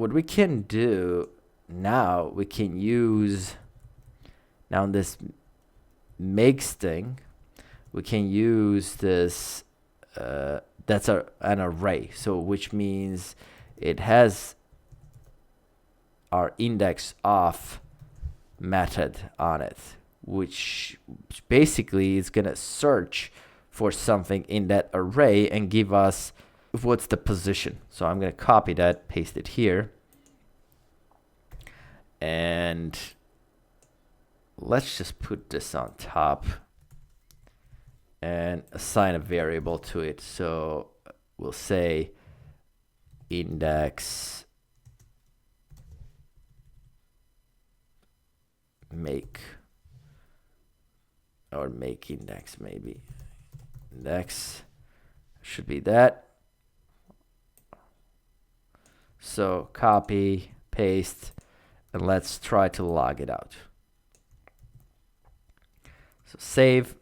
what we can do now, we can use now this makes thing. We can use this. That's an array. So which means it has our index of method on it, which basically is gonna search for something in that array and give us what's the position. So I'm gonna copy that, paste it here, and let's just put this on top and assign a variable to it. So we'll say index make, or make index, maybe index should be that. So copy, paste, and let's try to log it out. So save.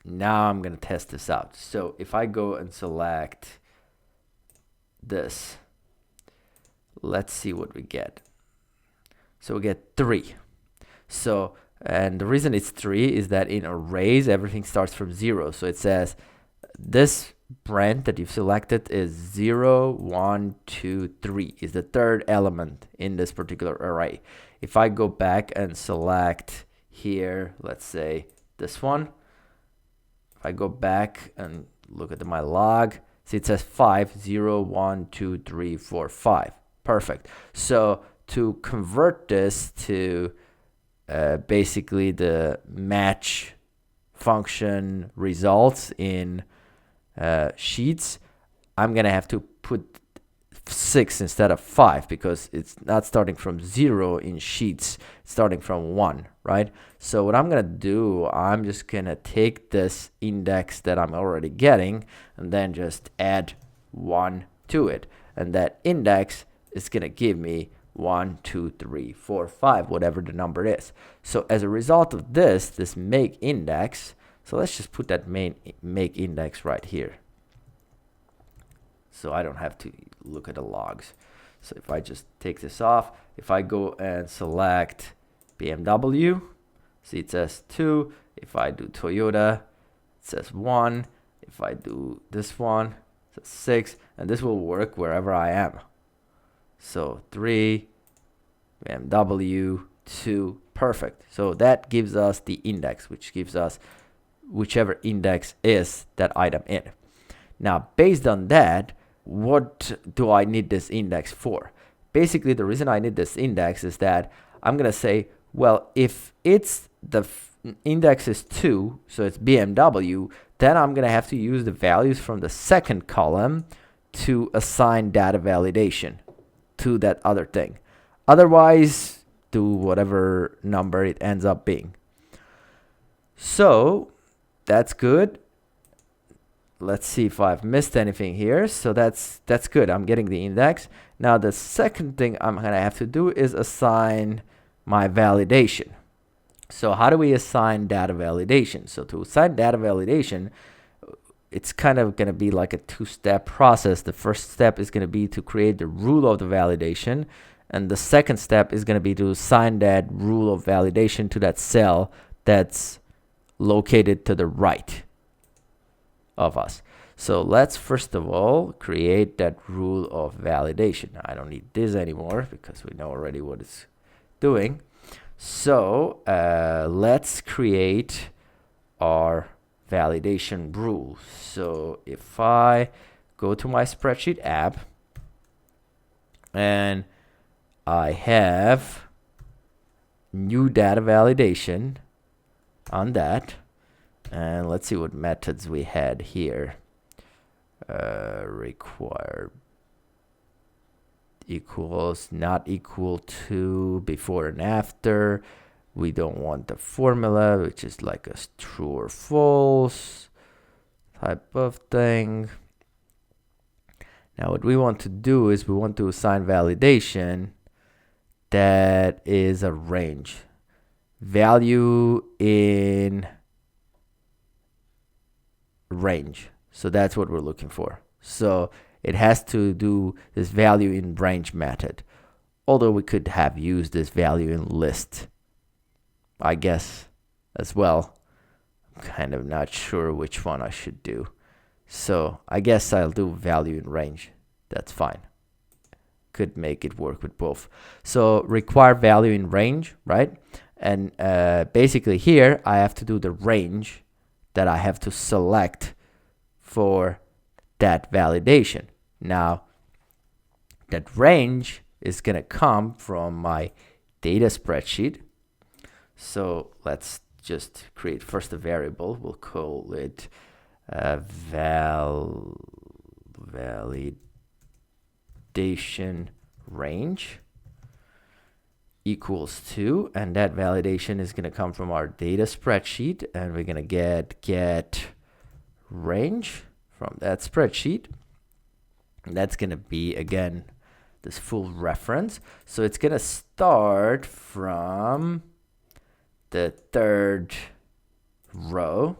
Now I'm going to test this out. So if I go and select this, let's see what we get. So we get 3. So, and the reason it's 3 is that in arrays, everything starts from 0. So it says this brand that you've selected is 0, 1, 2, 3 is the third element in this particular array. If I go back and select here, let's say this one, if I go back and look at my log, see it says 5, 0, 1, 2, 3, 4, 5. Perfect. So to convert this to basically the match function results in sheets, I'm gonna have to put 6 instead of 5 because it's not starting from 0 in sheets, it's starting from 1, right? So what I'm gonna do, I'm just gonna take this index that I'm already getting and then just add 1 to it, and that index is gonna give me 1, 2, 3, 4, 5, whatever the number is. So as a result of this make index, so let's just put that make index right here, so I don't have to look at the logs. So if I just take this off, if I go and select BMW, see it says 2. If I do Toyota, it says 1. If I do this one, it says 6. And this will work wherever I am. So 3, BMW, 2, perfect. So that gives us the index, which gives us whichever index is that item in. Now, based on that, what do I need this index for? Basically, the reason I need this index is that I'm going to say, well, if it's the index is 2, so it's BMW, then I'm going to have to use the values from the second column to assign data validation to that other thing. Otherwise, do whatever number it ends up being. So that's good. Let's see if I've missed anything here. So that's good. I'm getting the index. Now the second thing I'm gonna have to do is assign my validation. So how do we assign data validation? So to assign data validation, it's kind of going to be like a two-step process. The first step is going to be to create the rule of the validation. And the second step is going to be to assign that rule of validation to that cell that's located to the right of us. So let's first of all create that rule of validation. I don't need this anymore because we know already what it's doing. So let's create our validation rule. So if I go to my spreadsheet app and I have new data validation on that, and let's see what methods we had here. Required equals, not equal to, before and after. We don't want the formula, which is like a true or false type of thing. Now what we want to do is we want to assign validation that is a range. Value in range. So that's what we're looking for. So it has to do this value in range method. Although we could have used this value in list, I guess, as well. I'm kind of not sure which one I should do. So I guess I'll do value in range. That's fine. Could make it work with both. So require value in range, right? And basically here I have to do the range that I have to select for that validation. Now that range is gonna come from my data spreadsheet. So let's just create first a variable. We'll call it validation range equals 2, and that validation is going to come from our data spreadsheet, and we're going to get range from that spreadsheet, and that's going to be again this full reference. So it's going to start from the third row.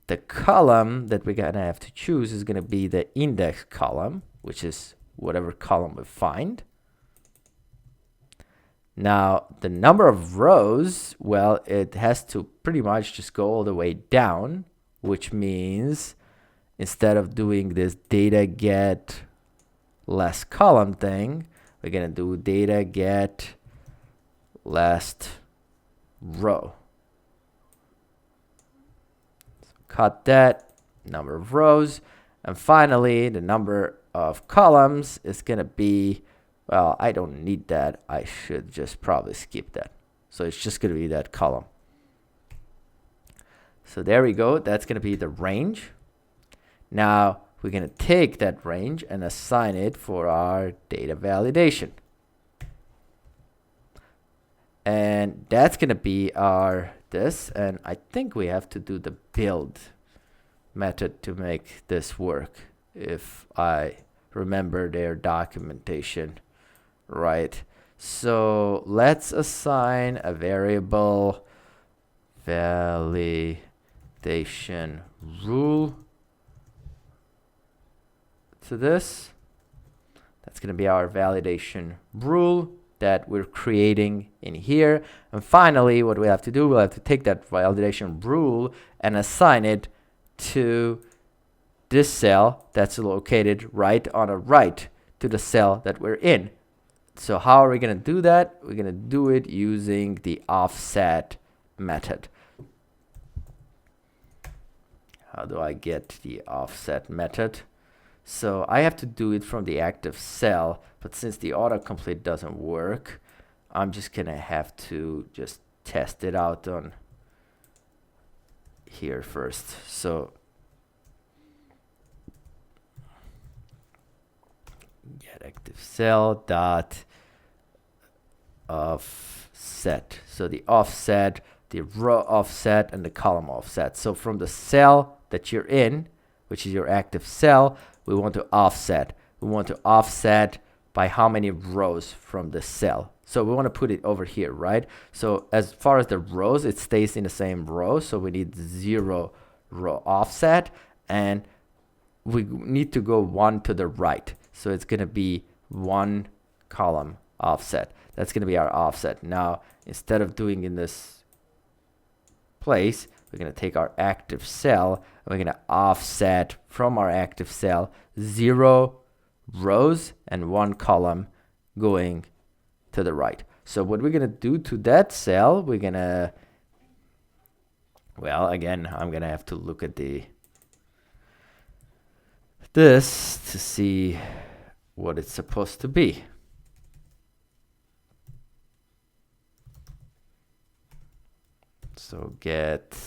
The column that we're gonna have to choose is gonna be the index column, which is whatever column we find. Now the number of rows, well, it has to pretty much just go all the way down, which means instead of doing this data get last column thing, we're gonna do data get last row. Cut that, number of rows, and finally the number of columns is gonna be, well, I don't need that. I should just probably skip that. So it's just gonna be that column. So there we go. That's gonna be the range. Now we're gonna take that range and assign it for our data validation. And that's gonna be our this, and I think we have to do the build method to make this work, if I remember their documentation right. So let's assign a variable validation rule to this. That's going to be our validation rule that we're creating in here. And finally, what we have to do, we'll have to take that validation rule and assign it to this cell that's located right on the right to the cell that we're in. So how are we going to do that? We're going to do it using the offset method. How do I get the offset method? So I have to do it from the active cell, but since the autocomplete doesn't work, I'm just gonna have to just test it out on here first. So get active cell dot offset. So the offset, the row offset, and the column offset. So from the cell that you're in, which is your active cell, we want to offset. We want to offset by how many rows from the cell. So we want to put it over here, right? So as far as the rows, it stays in the same row. So we need 0 row offset, and we need to go 1 to the right. So it's going to be 1 column offset. That's going to be our offset. Now, instead of doing in this place, we're going to take our active cell and we're going to offset from our active cell 0 rows and 1 column going to the right. So what we're going to do to that cell, we're going to, well, again, I'm going to have to look at this to see what it's supposed to be. So get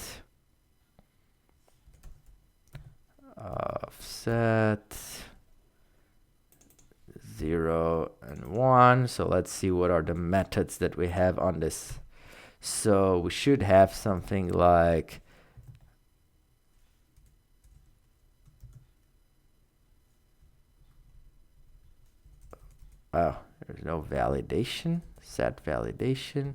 offset 0 and 1. So let's see what are the methods that we have on this. So we should have something like there's no validation, set validation.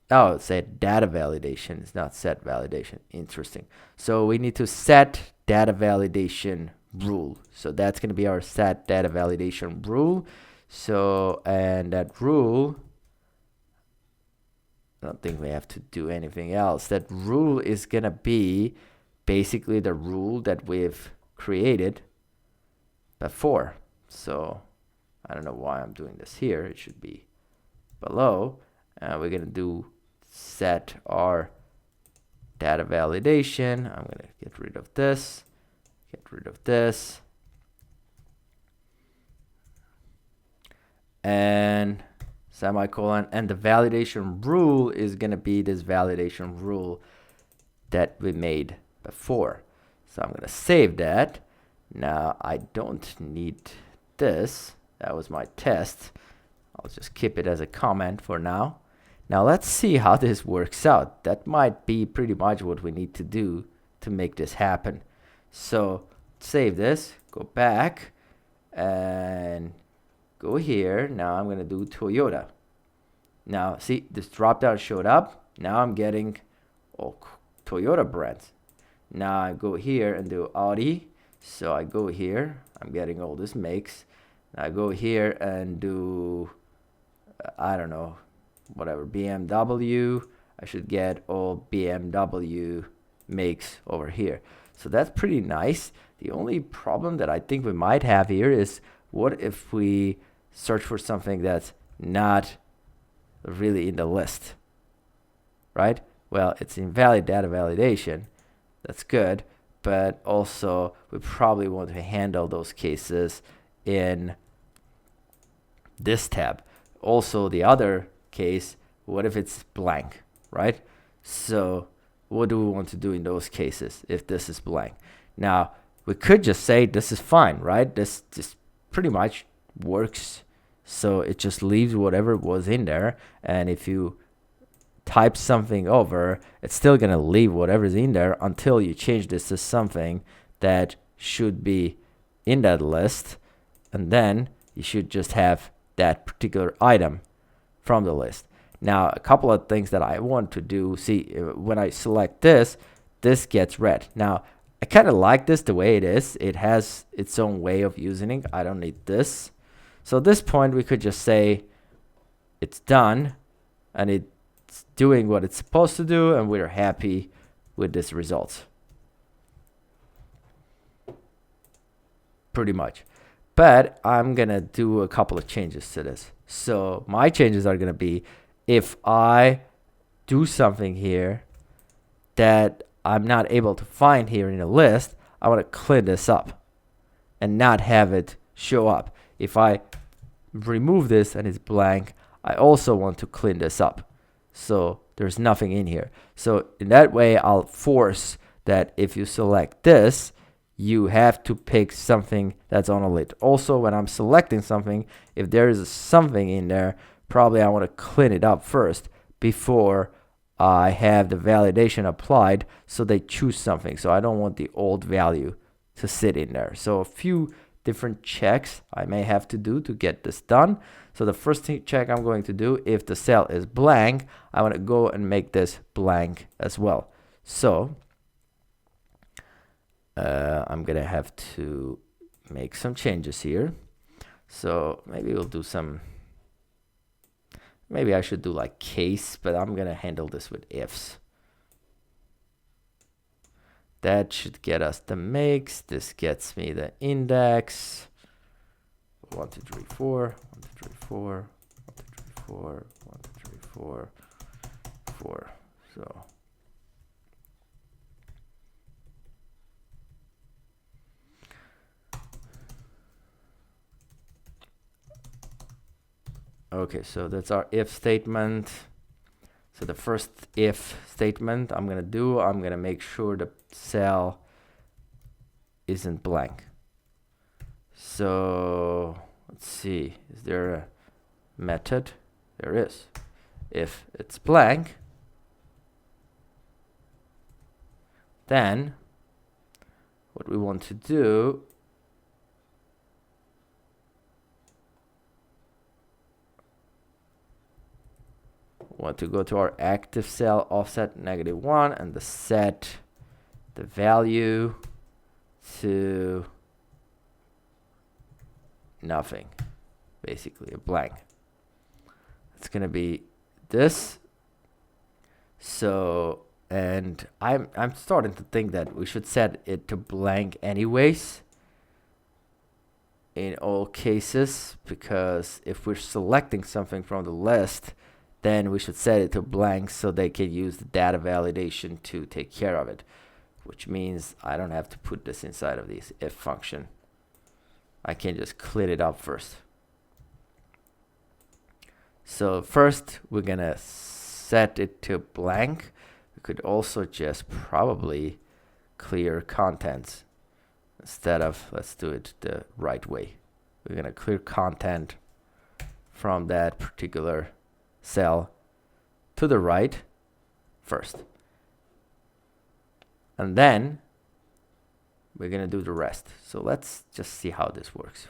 Oh, it said data validation. It's not set validation. Interesting. So we need to set data validation rule. So that's going to be our set data validation rule. So, and that rule, I don't think we have to do anything else. That rule is going to be basically the rule that we've created before. So I don't know why I'm doing this here. It should be below. We're going to do set our data validation. I'm going to get rid of this, get rid of this, and semicolon, and the validation rule is going to be this validation rule that we made before. So I'm going to save that. Now I don't need this. That was my test. I'll just keep it as a comment for now. Now let's see how this works out. That might be pretty much what we need to do to make this happen. So save this, go back and go here. Now I'm going to do Toyota. Now see, this drop down showed up. Now I'm getting all Toyota brands. Now I go here and do Audi. So I go here, I'm getting all these makes. I go here and do, I don't know, whatever, BMW. I should get all BMW makes over here. So that's pretty nice. The only problem that I think we might have here is, what if we search for something that's not really in the list, right? Well, it's invalid data validation. That's good. But also we probably want to handle those cases in this tab. Also the other case, what if it's blank, right? So what do we want to do in those cases if this is blank? Now we could just say this is fine, right? This just pretty much works. So it just leaves whatever was in there, and if you type something over, it's still gonna leave whatever's in there until you change this to something that should be in that list, and then you should just have that particular item from the list. Now a couple of things that I want to do, see, when I select this, this gets red. Now I kind of like this the way it is. It has its own way of using it. I don't need this. So at this point we could just say it's done and it's doing what it's supposed to do, and we're happy with this result. Pretty much. But I'm gonna do a couple of changes to this. So my changes are gonna be, if I do something here that I'm not able to find here in the list, I want to clean this up and not have it show up. If I remove this and it's blank, I also want to clean this up, so there's nothing in here. So in that way, I'll force that if you select this, you have to pick something that's on a list. Also, when I'm selecting something, if there is something in there, probably I want to clean it up first before I have the validation applied, so they choose something. So I don't want the old value to sit in there. So a few different checks I may have to do to get this done. So the first check I'm going to do, if the cell is blank, I want to go and make this blank as well. So I'm gonna have to make some changes here. So maybe we'll do some, maybe I should do like case, but I'm gonna handle this with ifs. That should get us the makes. This gets me the index. 1, 2, 3, 4, 1, 2, 3, 4, 1, 2, 3, 4, 1, 2, 3, 4, 4. So okay, so that's our if statement. So the first if statement I'm gonna do, I'm gonna make sure the cell isn't blank. So let's see, is there a method? There is. If it's blank, then what we want to do, want to go to our active cell offset -1 and set the value to nothing, basically a blank. It's gonna be this. So, and I'm starting to think that we should set it to blank anyways in all cases, because if we're selecting something from the list, then we should set it to blank so they can use the data validation to take care of it, which means I don't have to put this inside of this if function. I can just clean it up first. So first we're gonna set it to blank. We could also just probably clear contents instead of, let's do it the right way. We're gonna clear content from that particular cell to the right first. And then we're gonna do the rest. So let's just see how this works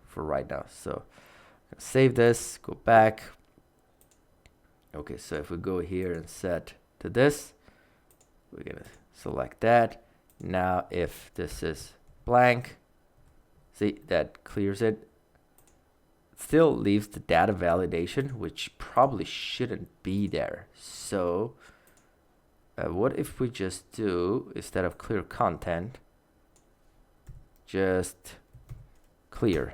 for right now. So save this, go back. Okay, so if we go here and set to this, we're gonna select that. Now if this is blank, see, that clears it. Still leaves the data validation, which probably shouldn't be there. So what if we just do, instead of clear content, just clear?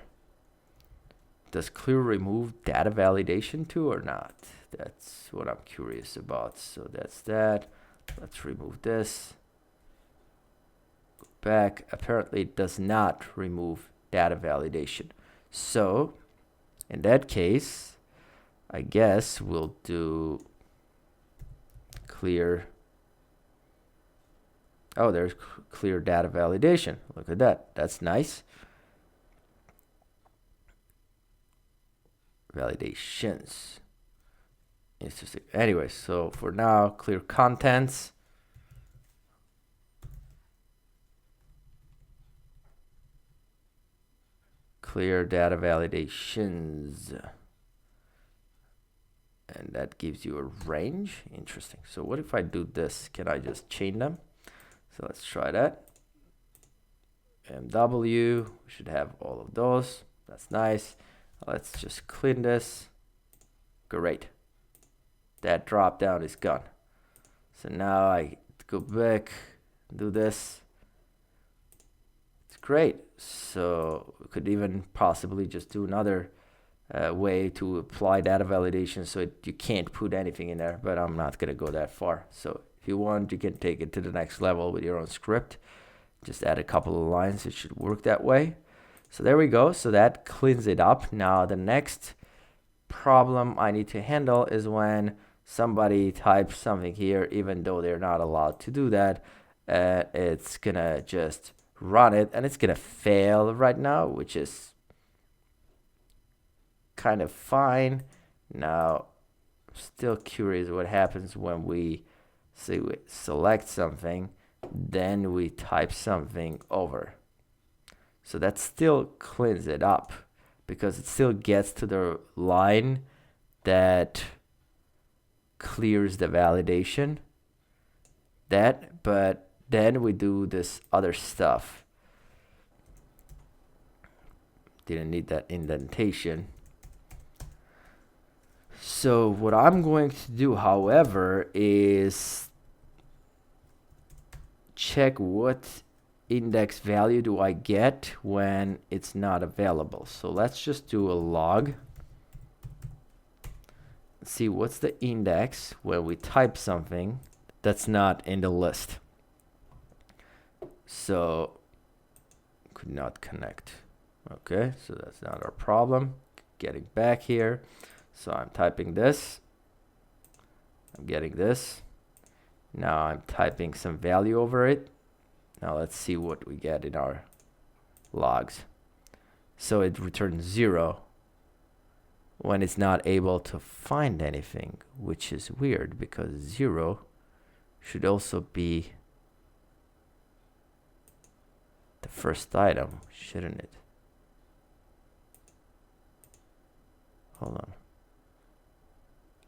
Does clear remove data validation too or not? That's what I'm curious about. So that's that. Let's remove this. Go back. Apparently it does not remove data validation. So in that case, I guess we'll do clear. Oh, there's clear data validation. Look at that. That's nice. Validations. Interesting. Anyway, so for now, clear contents. Clear data validations. And that gives you a range. Interesting. So what if I do this? Can I just chain them? So let's try that. MW, we should have all of those. That's nice. Let's just clean this. Great. That drop down is gone. So now I go back, do this. It's great. So we could even possibly just do another way to apply data validation so you can't put anything in there, but I'm not going to go that far. So if you want, you can take it to the next level with your own script. Just add a couple of lines. It should work that way. So there we go. So that cleans it up. Now the next problem I need to handle is when somebody types something here, even though they're not allowed to do that. It's gonna just run it and it's gonna fail right now, which is kind of fine. Now I'm still curious what happens when we say we select something, then we type something over. So that still cleans it up because it still gets to the line that clears the validation. But then we do this other stuff. Didn't need that indentation. So what I'm going to do, however, is check what index value do I get when it's not available. So let's just do a log. See what's the index when we type something that's not in the list. So could not connect. Okay, so that's not our problem. Getting back here. So I'm typing this. I'm getting this. Now I'm typing some value over it. Now let's see what we get in our logs. So it returns 0 when it's not able to find anything, which is weird because 0 should also be the first item, shouldn't it? Hold on.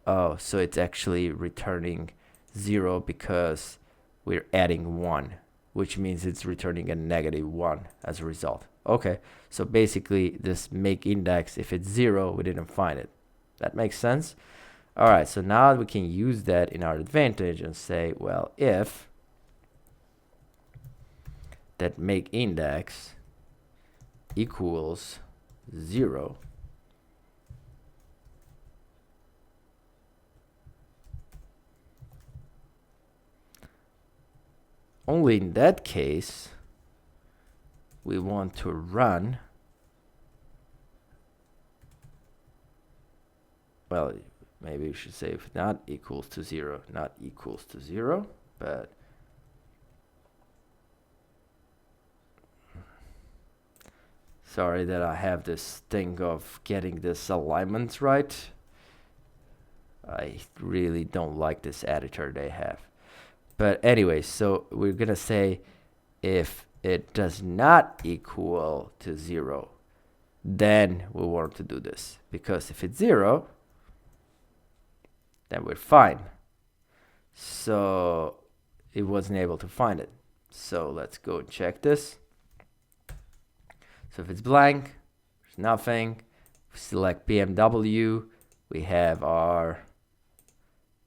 Oh, so it's actually returning 0 because we're adding 1. which means it's returning a -1 as a result. Okay, so basically this make index, if it's 0, we didn't find it. That makes sense? All right, so now we can use that in our advantage and say, well, if that make index equals 0, only in that case we want to run, well, maybe we should say if not equals to 0, not equals to 0, but sorry that I have this thing of getting this alignments right. I really don't like this editor they have. But anyway, so we're gonna say if it does not equal to 0, then we want to do this, because if it's 0, then we're fine. So it wasn't able to find it. So let's go and check this. So if it's blank, there's nothing. Select BMW, we have our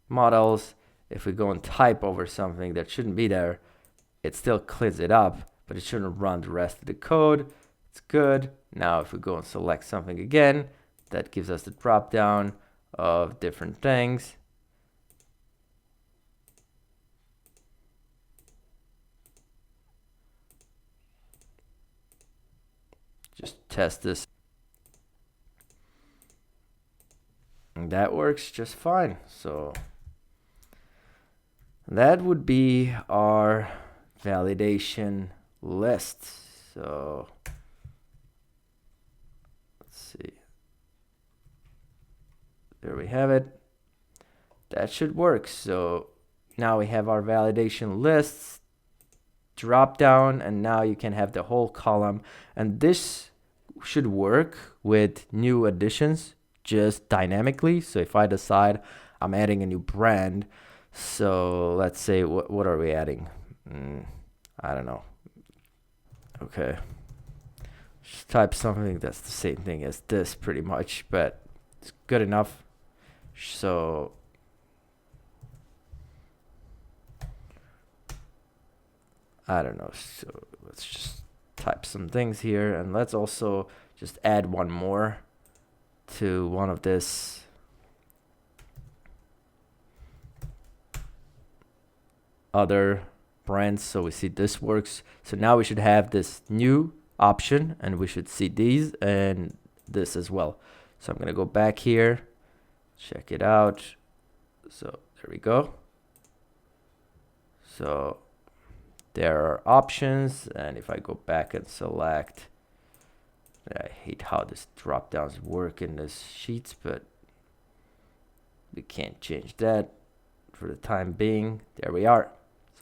models. If we go and type over something that shouldn't be there, it still cleans it up, but it shouldn't run the rest of the code. It's good. Now if we go and select something again, that gives us the drop down of different things. Just test this. And that works just fine. So that would be our validation list. So let's see. There we have it. That should work. So now we have our validation lists, drop down, and now you can have the whole column. And this should work with new additions just dynamically. So if I decide I'm adding a new brand, so let's say, what are we adding? I don't know. Okay. Just type something that's the same thing as this pretty much, but it's good enough. So I don't know. So let's just type some things here, and let's also just add one more to one of this. Other brands, so we see this works. So now we should have this new option, and we should see these and this as well. So I'm gonna go back here, check it out. So there we go. So there are options, and if I go back and select, I hate how this drop downs work in this sheets, but we can't change that for the time being. There we are.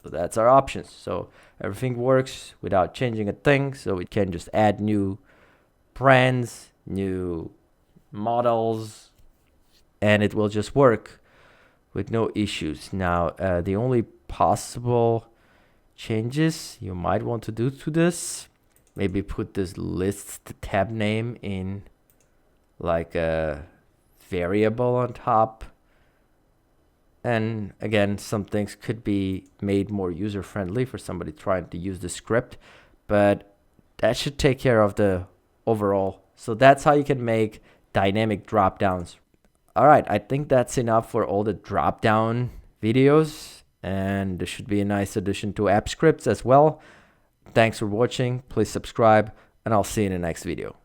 So that's our options. So everything works without changing a thing. So we can just add new brands, new models, and it will just work with no issues. Now, the only possible changes you might want to do to this, maybe put this list tab name in like a variable on top. And again, some things could be made more user-friendly for somebody trying to use the script, but that should take care of the overall. So that's how you can make dynamic drop-downs. All right, I think that's enough for all the drop-down videos, and this should be a nice addition to app scripts as well. Thanks for watching. Please subscribe, and I'll see you in the next video.